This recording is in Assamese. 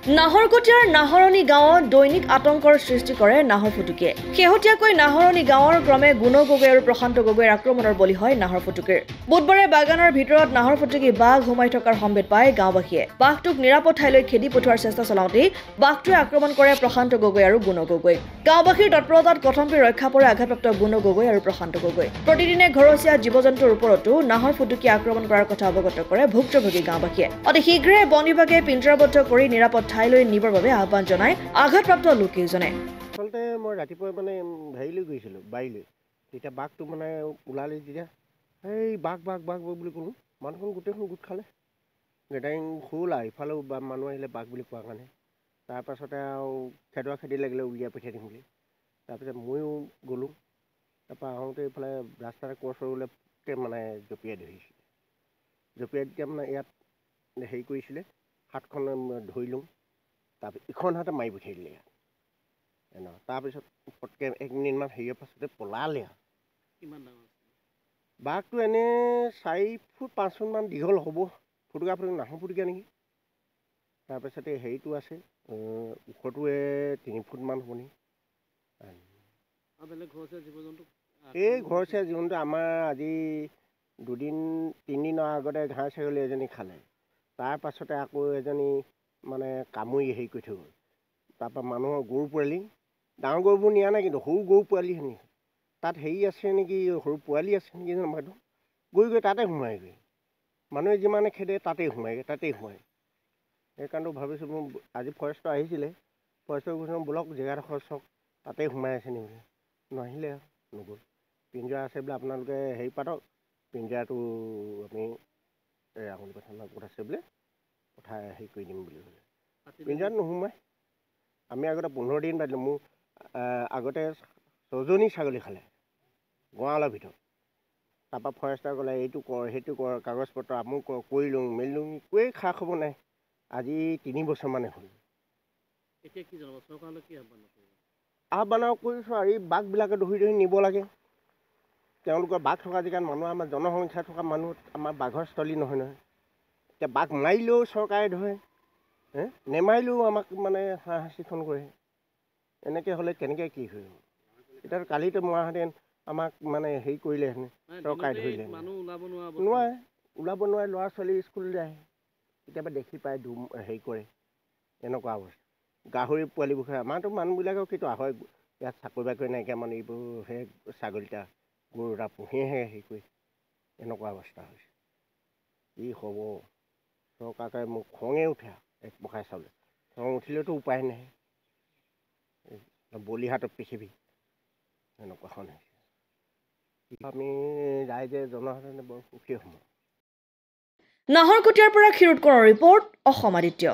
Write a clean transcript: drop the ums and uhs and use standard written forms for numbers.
নাহৰকটীয়াৰ নাহৰণী গাঁৱত দৈনিক আতংকৰ সৃষ্টি কৰে নাহৰ ফুটুকীয়ে। শেহতীয়াকৈ নাহৰণী গাঁৱৰ ক্ৰমে গুণ গগৈ আৰু প্ৰশান্ত গগৈৰ আক্ৰমণৰ বলি হয় নাহৰ ফুটুকীৰ। বুধবাৰে বাগানৰ ভিতৰত নাহৰ ফুটুকী বাঘ সোমাই থকাৰ সম্ভেদ পায় গাঁওবাসীয়ে। বাঘটোক নিৰাপদ ঠাইলৈ খেদি পঠোৱাৰ চেষ্টা চলাওঁতেই বাঘটোৱে আক্ৰমণ কৰে প্ৰশান্ত গগৈ আৰু গুণ গগৈ। গাঁওবাসীৰ তৎপৰতাত কথমপি ৰক্ষা পৰে আঘাতপ্ৰাপ্ত গুণ গগৈ আৰু প্ৰশান্ত গগৈ। প্ৰতিদিনে ঘৰচীয়া জীৱ-জন্তুৰ ওপৰতো নাহৰ ফুটুকীয়ে আক্ৰমণ কৰাৰ কথা অৱগত কৰে ভুক্তভোগী গাঁওবাসীয়ে। অতি শীঘ্ৰে বন বিভাগে পিঞ্জৰাবদ্ধ কৰি নিৰাপদ ঠাইলৈ নিবৰ বাবে আহ্বান জনায় আঘাতপ্ৰাপ্ত লোককেইজনে। আচলতে মই ৰাতিপুৱা হেৰিলৈ গৈছিলোঁ বাৰীলৈ, তেতিয়া বাঘটো ওলালে, যেতিয়া এই বাঘ বাঘ বাঘ বুলি ক'লোঁ, মানুহখন গোটেইখন গোট খালে। গেডাৰিং হ'ল আৰু ইফালেও মানুহ আহিলে বাঘ বুলি কোৱাৰ কাৰণে। তাৰপাছতে আৰু খেদোৱা খেদি লাগিলে উলিয়াই পঠিয়াই দিম বুলি। তাৰপিছত ময়ো গ'লোঁ। তাৰপৰা আহোঁতে এইফালে ৰাস্তাতে কচৰুলৈ জঁপিয়াই ধৰিছিলে। জঁপিয়াই তেতিয়া ইয়াত হেৰি কৰিছিলে, হাতখন ধৰিলোঁ। তাৰপিছত ইখন হাতে মাৰি পঠিয়াই দিলে ইয়াত। তাৰপিছত পটকৈ 1 মিনিটমান হেৰিয়ৰ পাছতে পলালে আৰু। কিমান ডাঙৰ বাঘটো এনেই 4 ফুট 5 ফুটমান দীঘল হ'ব। ফুটুকা নাহৰ ফুটুকীয়া নেকি। তাৰপিছতে হেৰিটো আছে, ওখটোৱে 3 ফুটমান হ'ব নেকি। এই ঘৰচীয়া জীৱ-জন্তু আমাৰ আজি 2-3 দিনৰ আগতে ঘাঁহ ছাগলী এজনী খালে। তাৰ পাছতে আকৌ এজনী কামুৰি হেৰি কৰি থৈ গ'ল। তাৰপৰা মানুহৰ গৰু পোৱালি, ডাঙৰ গৰুবোৰ নিয়া নাই, কিন্তু সৰু গৰু পোৱালি নিছে। তাত হেৰি আছে নেকি, সৰু পোৱালি আছে নেকি জানো, গৈ তাতে সোমায়গৈ। মানুহে যিমানে খেদে তাতেই সোমায়গৈ। সেইকাৰণে ভাবিছোঁ, মোৰ আজি ফৰেষ্টৰ আহিছিলে, ফৰেষ্টৰ কৈছোঁ ব'লক জেগাডোখৰ চাওক, তাতেই সোমাই আছে নেকি। নাহিলে আৰু নগ'ল। পিঞ্জৰা আছে বোলে, আপোনালোকে হেৰি পাতক, পিঞ্জৰাটো আমি আঙুলি পথাৰ ক'ত আছে বোলে পঠাই হেৰি কৰি দিম বুলি ক'লে। পিঞ্জৰাত নোসোমাই। আমি আগতে 15 দিন পাতিলোঁ। মোৰ আগতে 6জনী ছাগলী খালে গঁৰালৰ ভিতৰত। তাৰপৰা ফৰেষ্টাৰ ক'লে এইটো কৰ সেইটো কৰ, কাগজ পত্ৰ আমুক কৰ, কৰিলোঁ মেলিলোঁ, একোৱেই খা খবৰ নাই। আজি 3 বছৰমানে হ'ল। এতিয়া কি জনাব, চৰকাৰলৈ কি আহ্বান কৰিব? আহ্বান কৰিছোঁ আৰু এই বাঘবিলাকে ধৰি নিব লাগে। তেওঁলোকৰ বাঘ থকা জেগাত মানুহ, আমাৰ জনসংখ্যা থকা মানুহ, আমাৰ বাঘৰ স্থলী নহয়। এতিয়া বাঘ মাৰিলেও চৰকাৰে ধৰে, নেমাৰিলেও আমাক শাস্তিখন কৰে। এনেকৈ হ'লে কেনেকৈ কি হয়? এতিয়া কালিতো মৰাহেঁতেন আমাক হেৰি কৰিলেহেঁতেন, চৰকাৰে ধৰিলে। নোৱাৰে, ওলাব নোৱাৰে। ল'ৰা ছোৱালী স্কুল যায়, কেতিয়াবা দেখি পায় হেৰি কৰে, এনেকুৱা অৱস্থা। গাহৰি পোৱালিবোৰ খায়। আমাৰতো মানুহবিলাকেও কিন্তু হয়, ইয়াত চাকৰি বাকৰি নাইকিয়া মানুহ, এইবোৰ সেই ছাগলীটা গৰু এটা পুহিহে হেৰি কৰি, এনেকুৱা অৱস্থা হৈছে। কি হ'ব? চৰকাৰকে মোক খঙে উঠে, এক প্ৰকাৰে চালে। খং উঠিলেতো উপায় নাই, বলিহাটৰ পৃথিৱী এনেকুৱাখন হৈছে। আমি ৰাইজে জনসাধাৰণে বৰ সুখী হ'ম। নাহৰকটীয়াৰ পৰা ক্ষীৰোদ কোঁৱৰৰ ৰিপৰ্ট, অসম আদিত্য।